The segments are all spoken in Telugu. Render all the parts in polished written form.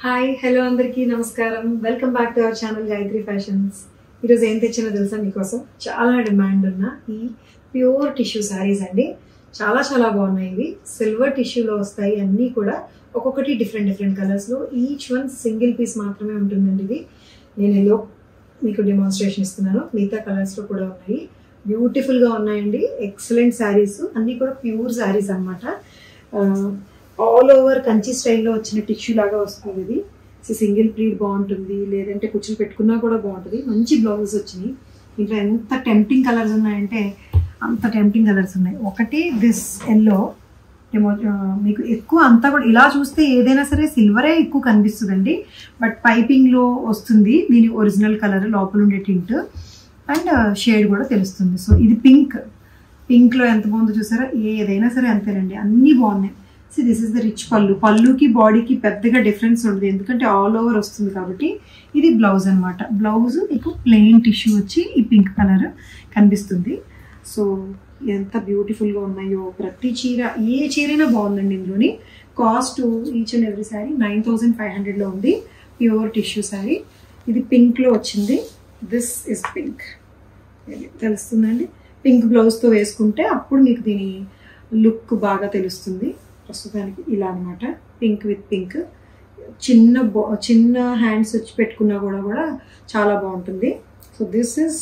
హాయ్ హలో అందరికీ నమస్కారం. Welcome back to our channel Gayatri fashions. ఈరోజు ఏం తెచ్చినా తెలుసా మీకోసం? చాలా డిమాండ్ ఉన్న ఈ ప్యూర్ టిష్యూ శారీస్ అండి. చాలా చాలా బాగున్నాయి. ఇవి సిల్వర్ టిష్యూలో వస్తాయి. అన్నీ కూడా ఒక్కొక్కటి డిఫరెంట్ కలర్స్లో, ఈచ్ వన్ సింగిల్ పీస్ మాత్రమే ఉంటుందండి. ఇది నేను ఇలా మీకు డెమాన్స్ట్రేషన్ ఇస్తున్నాను. మిగతా కలర్స్లో కూడా ఉన్నాయి. బ్యూటిఫుల్గా ఉన్నాయండి. ఎక్సలెంట్ శారీస్, అన్నీ కూడా ప్యూర్ శారీస్ అనమాట. ఆల్ ఓవర్ కంచి స్టైల్లో వచ్చిన టిష్యూ లాగా వస్తుంది. ఇది సింగిల్ ప్లీట్ బాగుంటుంది, లేదంటే కుచ్చులు పెట్టుకున్నా కూడా బాగుంటుంది. మంచి బ్లౌజ్ వచ్చినాయి. ఇంట్లో ఎంత టెంప్టింగ్ కలర్స్ ఉన్నాయంటే అంత టెంప్టింగ్ కలర్స్ ఉన్నాయి. ఒకటి దిస్ ఎల్లో, మీకు ఎక్కువ అంతా కూడా ఇలా చూస్తే ఏదైనా సరే సిల్వరే ఎక్కువ కనిపిస్తుందండి. బట్ పైపింగ్లో వస్తుంది దీని ఒరిజినల్ కలర్, లోపల ఉండే టింట్ అండ్ షేడ్ కూడా తెలుస్తుంది. సో ఇది పింక్లో ఎంత బాగుందో చూసారా? ఏదైనా సరే అంతేనండి, అన్నీ బాగున్నాయి. So this is the rich పళ్ళుకి బాడీకి పెద్దగా డిఫరెన్స్ ఉండదు, ఎందుకంటే ఆల్ ఓవర్ వస్తుంది కాబట్టి. ఇది బ్లౌజ్ అనమాట. బ్లౌజ్ మీకు ప్లెయిన్ టిష్యూ వచ్చి ఈ పింక్ కలర్ కనిపిస్తుంది. సో ఎంత బ్యూటిఫుల్గా ఉన్నాయో. ప్రతి చీర, ఏ చీరైనా బాగుందండి. ఇందులోని cost each and every sari 9500లో ఉంది. Pure tissue sari. ఇది పింక్లో వచ్చింది. దిస్ ఇస్ పింక్, తెలుస్తుందండి. పింక్ బ్లౌజ్తో వేసుకుంటే అప్పుడు మీకు దీని లుక్ బాగా తెలుస్తుంది. ప్రస్తుతానికి ఇలా అనమాట, పింక్ విత్ పింక్. చిన్న హ్యాండ్స్ వచ్చి పెట్టుకున్నా కూడా చాలా బాగుంటుంది. So this is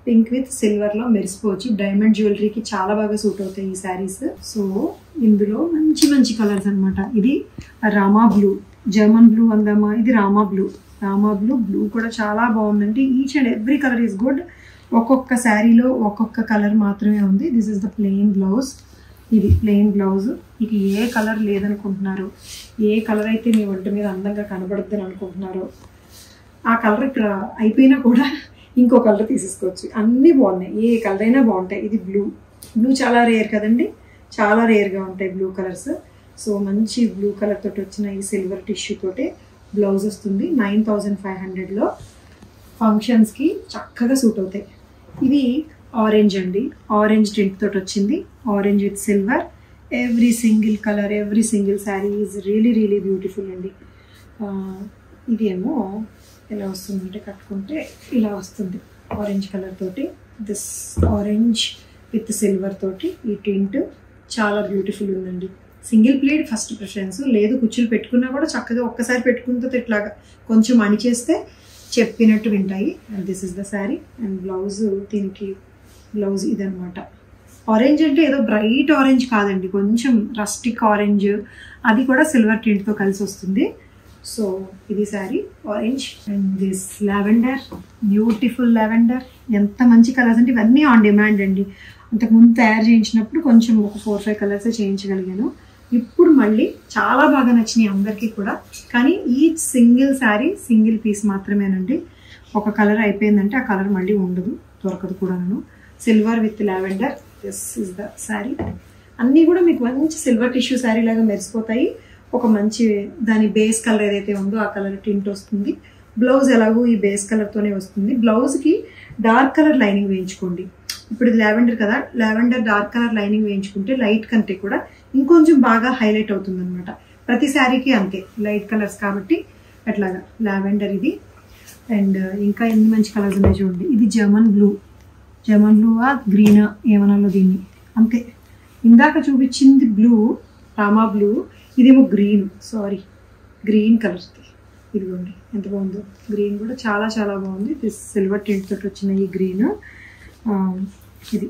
pink with సిల్వర్లో మెరిసిపోవచ్చు. డైమండ్ జ్యువెలరీకి చాలా బాగా సూట్ అవుతాయి ఈ శారీస్. సో ఇందులో మంచి కలర్స్ అనమాట. ఇది రామా బ్లూ, జర్మన్ బ్లూ అందామా, ఇది రామా బ్లూ కూడా చాలా బాగుందండి. Each and every colour is good. ఒక్కొక్క శారీలో ఒక్కొక్క కలర్ మాత్రమే ఉంది. This is the plain blouse. ఇది ప్లెయిన్ బ్లౌజ్. మీకు ఏ కలర్ లేదనుకుంటున్నారు, ఏ కలర్ అయితే మీ ఒంటి మీద అందంగా కనబడుద్దని అనుకుంటున్నారో ఆ కలర్ ఇక్కడ అయిపోయినా కూడా ఇంకో కలర్ తీసేసుకోవచ్చు. అన్నీ బాగున్నాయి, ఏ కలర్ అయినా బాగుంటాయి. ఇది బ్లూ చాలా రేర్ కదండి, చాలా రేర్గా ఉంటాయి బ్లూ కలర్స్. సో మంచి బ్లూ కలర్ తోటి వచ్చిన ఈ సిల్వర్ టిష్యూ తోటి బ్లౌజ్ వస్తుంది. 9500లో ఫంక్షన్స్కి చక్కగా సూట్ అవుతాయి. ఇది ఆరెంజ్ అండి, ఆరెంజ్ టింట్ తోటి వచ్చింది. Orange with silver. Every single colour, every single sari is really beautiful అండి. ఇది ఏమో ఎలా వస్తుందంటే కట్టుకుంటే ఇలా వస్తుంది ఆరెంజ్ కలర్ తోటి. దిస్ ఆరెంజ్ విత్ సిల్వర్ తోటి ఈ టింట్ చాలా బ్యూటిఫుల్ ఉందండి. Single plate first preference. లేదు కుచ్చులు పెట్టుకున్నా కూడా చక్కగా ఒక్కసారి పెట్టుకున్న ఇట్లాగా కొంచెం అణిచేస్తే చెప్పినట్టు వింటాయి. And this is the sari. And blouse, దీనికి బ్లౌజ్ ఇదనమాట. ఆరెంజ్ అంటే ఏదో బ్రైట్ ఆరెంజ్ కాదండి, కొంచెం రస్టిక్ ఆరెంజ్. అది కూడా సిల్వర్ టింట్తో కలిసి వస్తుంది. సో ఇది sari orange. And this lavender, beautiful lavender. ఎంత మంచి కలర్స్ అంటే ఇవన్నీ ఆన్ డిమాండ్ అండి. అంతకుముందు తయారు చేయించినప్పుడు కొంచెం ఒక 4-5 కలర్సే చేయించగలిగాను. ఇప్పుడు మళ్ళీ చాలా బాగా నచ్చినాయి అందరికీ కూడా. కానీ ఈ సింగిల్ శారీ సింగిల్ పీస్ మాత్రమేనండి. ఒక కలర్ అయిపోయిందంటే ఆ కలర్ మళ్ళీ ఉండదు, దొరకదు కూడాను. Silver with lavender, this is the sari. అన్నీ కూడా మీకు మంచి సిల్వర్ టిష్యూ శారీ లాగా మెరిసిపోతాయి. ఒక మంచి దాని బేస్ కలర్ ఏదైతే ఉందో ఆ కలర్ టింట్ వస్తుంది. బ్లౌజ్ ఎలాగో ఈ బేస్ కలర్తోనే వస్తుంది. బ్లౌజ్కి డార్క్ కలర్ లైనింగ్ వేయించుకోండి. ఇప్పుడు ఇది లావెండర్ కదా, లావెండర్ డార్క్ కలర్ లైనింగ్ వేయించుకుంటే లైట్ కంటే కూడా ఇంకొంచెం బాగా హైలైట్ అవుతుంది అనమాట. ప్రతి శారీకి అంతే, లైట్ కలర్స్ కాబట్టి అట్లాగా లావెండర్ ఇది. అండ్ ఇంకా ఎన్ని మంచి కలర్స్ ఉన్నాయి చూడండి. ఇది జర్మన్ బ్లూ గ్రీనా ఏమనాలో దీన్ని, అంతే. ఇందాక చూపించింది బ్లూ, రామా బ్లూ. ఇదేమో గ్రీన్ కలర్. ఇదిగోండి ఎంత బాగుందో. గ్రీన్ కూడా చాలా బాగుంది. దిస్ సిల్వర్ టింట్ తోటి వచ్చిన ఈ గ్రీన్. ఇది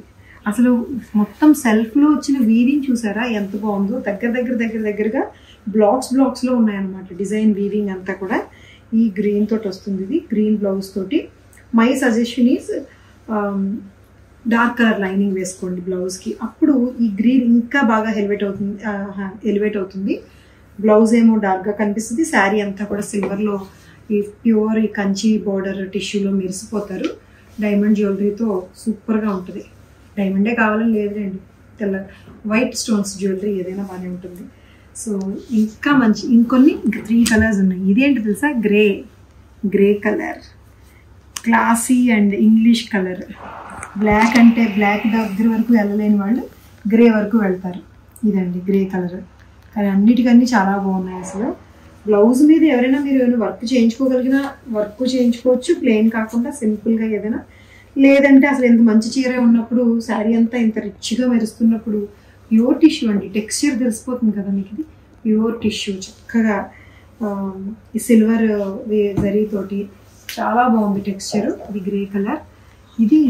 అసలు మొత్తం సెల్ఫ్లో వచ్చిన వీవింగ్ చూసారా ఎంత బాగుందో. దగ్గరగా బ్లాక్స్లో ఉన్నాయన్నమాట డిజైన్ వీవింగ్ అంతా కూడా. ఈ గ్రీన్ తోటి వస్తుంది. ఇది గ్రీన్ బ్లౌజ్ తోటి. My suggestion is dark colour lining వేసుకోండి బ్లౌజ్కి. అప్పుడు ఈ గ్రీన్ ఇంకా బాగా ఎలివేట్ అవుతుంది. బ్లౌజ్ ఏమో డార్క్గా కనిపిస్తుంది. శారీ అంతా కూడా సిల్వర్లో ఈ ప్యూర్ ఈ కంచి బోర్డర్ టిష్యూలో మెరిసిపోతారు. డైమండ్ జ్యువెలరీతో సూపర్గా ఉంటుంది. డైమండే కావాలని లేదండి, తెల్ల వైట్ స్టోన్స్ జ్యువెలరీ ఏదైనా బాగానే ఉంటుంది. సో ఇంకా ఇంకా 3 కలర్స్ ఉన్నాయి. ఇదేంటి తెలుసా? Grey colour, classy and English colour. Black అంటే బ్లాక్ దగ్గర వరకు వెళ్ళలేని వాళ్ళు గ్రే వరకు వెళ్తారు. ఇదండి గ్రే కలర్. కానీ అన్నిటికన్నీ చాలా బాగున్నాయి అసలు. బ్లౌజ్ మీద ఎవరైనా మీరు ఏమైనా వర్క్ చేయించుకోగలిగిన వర్క్ చేయించుకోవచ్చు, ప్లెయిన్ కాకుండా సింపుల్గా ఏదైనా. లేదంటే అసలు ఎంత మంచి చీర ఉన్నప్పుడు శారీ అంతా ఇంత రిచ్గా మెరుస్తున్నప్పుడు ప్యూర్ టిష్యూ అండి, టెక్స్చర్ తెలిసిపోతుంది కదా మీకు. ఇది ప్యూర్ టిష్యూ, చక్కగా ఈ సిల్వర్ జరీతోటి చాలా బాగుంది టెక్స్చర్. ఇది గ్రే కలర్, ఇది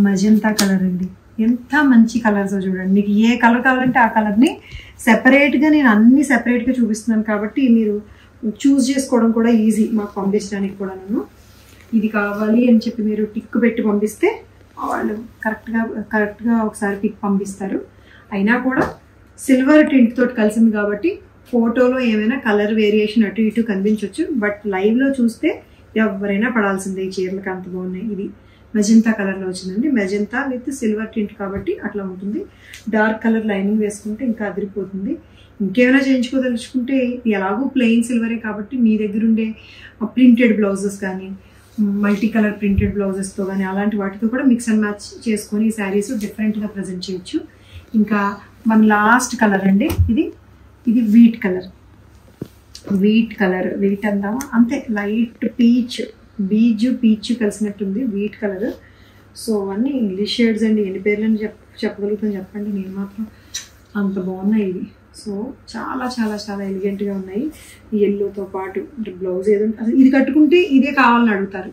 మజంతా కలర్ అండి. ఎంత మంచి కలర్స్ చూడండి. మీకు ఏ కలర్ కావాలంటే ఆ కలర్ని సెపరేట్గా నేను అన్ని సెపరేట్గా చూపిస్తున్నాను కాబట్టి మీరు చూస్ చేసుకోవడం కూడా ఈజీ, మాకు పంపించడానికి కూడా. నేను ఇది కావాలి అని చెప్పి మీరు టిక్ పెట్టి పంపిస్తే వాళ్ళు కరెక్ట్గా ఒకసారి పిక్ పంపిస్తారు. అయినా కూడా సిల్వర్ టింట్ తోటి కలిసింది కాబట్టి ఫోటోలో ఏమైనా కలర్ వేరియేషన్ అటు ఇటు కనిపించవచ్చు, బట్ లైవ్లో చూస్తే ఎవరైనా పడాల్సిందే. ఈ చీరలకు అంత బాగున్నాయి. ఇది మెజంతా కలర్లో వచ్చిందండి, మెజంతా విత్ సిల్వర్ టింట్ కాబట్టి అట్లా ఉంటుంది. డార్క్ కలర్ లైనింగ్ వేసుకుంటే ఇంకా అదిరిపోతుంది. ఇంకేమైనా చేయించుకోదలుచుకుంటే ఎలాగో ప్లెయిన్ సిల్వరే కాబట్టి మీ దగ్గర ఉండే ప్రింటెడ్ బ్లౌజెస్ కానీ, మల్టీ కలర్ ప్రింటెడ్ బ్లౌజెస్తో కానీ అలాంటి వాటితో కూడా మిక్స్ అండ్ మ్యాచ్ చేసుకొని ఈ శారీస్ డిఫరెంట్గా ప్రజెంట్ చేయొచ్చు. ఇంకా మన లాస్ట్ కలర్ అండి, ఇది వీట్ కలర్. వీట్ అందామా, అంతే లైట్ పీచ్ కలిసినట్టుంది వీట్ కలర్. సో అన్నీ ఇంగ్లీష్ షేడ్స్ అండి, ఎన్ని పేర్లని చెప్పగలుగుతాను చెప్పండి, నేను మాత్రం అంత బాగున్నాయి ఇవి. సో చాలా చాలా చాలా ఎలిగెంట్గా ఉన్నాయి. ఈ ఎల్లోతో పాటు అంటే బ్లౌజ్ ఏదో అసలు ఇది కట్టుకుంటే ఇదే కావాలని అడుగుతారు,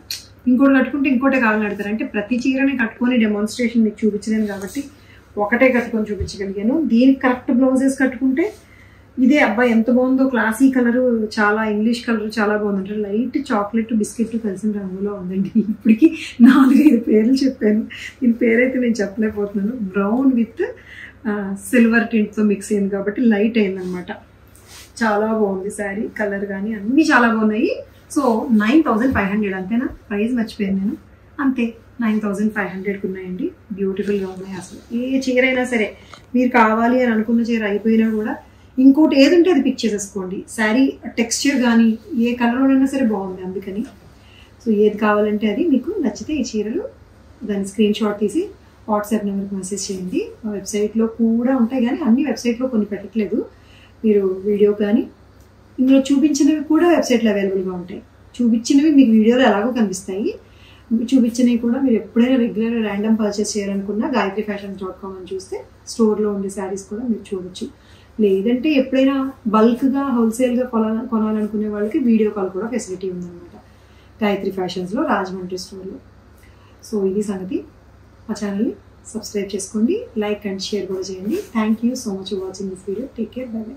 ఇంకోటి కట్టుకుంటే ఇంకోటే కావాలని అడుగుతారు. అంటే ప్రతి చీరని కట్టుకొని డెమాన్స్ట్రేషన్ మీకు చూపించలేను కాబట్టి ఒకటే కట్టుకొని చూపించగలిగాను. దీనికి కరెక్ట్ బ్లౌజెస్ కట్టుకుంటే ఇదే అబ్బాయి ఎంత బాగుందో, క్లాసీ కలరు, చాలా ఇంగ్లీష్ కలర్ చాలా బాగుందంటే లైట్ చాక్లెట్ బిస్కెట్ కలిసిన రంగులో ఉందండి. ఇప్పటికి 4-5 పేర్లు చెప్పాను, దీని పేరైతే నేను చెప్పలేకపోతున్నాను. బ్రౌన్ విత్ సిల్వర్ టింట్తో మిక్స్ అయింది కాబట్టి లైట్ అయిందనమాట. చాలా బాగుంది శారీ, కలర్ కానీ అన్నీ చాలా బాగున్నాయి. సో 9500 అంతేనా, ప్రైస్ మర్చిపోయాను నేను, అంతే 9500కి ఉన్నాయండి. బ్యూటిఫుల్గా ఉన్నాయి. అసలు ఏ చీర అయినా సరే మీరు కావాలి అని అనుకున్న చీర అయిపోయినా కూడా ఇంకోటి ఏది ఉంటే అది పిక్ చేసేసుకోండి. శారీ టెక్స్చర్ కానీ ఏ కలర్లోనైనా సరే బాగుంది, అందుకని. సో ఏది కావాలంటే అది మీకు నచ్చితే ఈ చీరలు దాని స్క్రీన్ షాట్ తీసి వాట్సాప్ నెంబర్కి మెసేజ్ చేయండి. వెబ్సైట్లో కూడా ఉంటాయి కానీ అన్ని వెబ్సైట్లో కొన్ని పెట్టట్లేదు. మీరు వీడియో కానీ ఇందులో చూపించినవి కూడా వెబ్సైట్లో అవైలబుల్గా ఉంటాయి. చూపించినవి మీకు వీడియోలో ఎలాగో కనిపిస్తాయి, చూపించినవి కూడా మీరు ఎప్పుడైనా రెగ్యులర్ ర్యాండమ్ పర్చేస్ చేయాలనుకున్నా gayatrifashions.com అని చూస్తే స్టోర్లో ఉండే శారీస్ కూడా మీరు చూడొచ్చు. లేదంటే ఎప్పుడైనా బల్క్గా హోల్సేల్గా కొనాలనుకునే వాళ్ళకి వీడియో కాల్ కూడా ఫెసిలిటీ ఉందన్నమాట గాయత్రి ఫ్యాషన్స్లో, రాజమండ్రి స్టోర్లో. సో ఇది సంగతి. మా ఛానల్ని సబ్స్క్రైబ్ చేసుకోండి, లైక్ అండ్ షేర్ కూడా చేయండి. Thank you so much for watching this video. Take care, by by.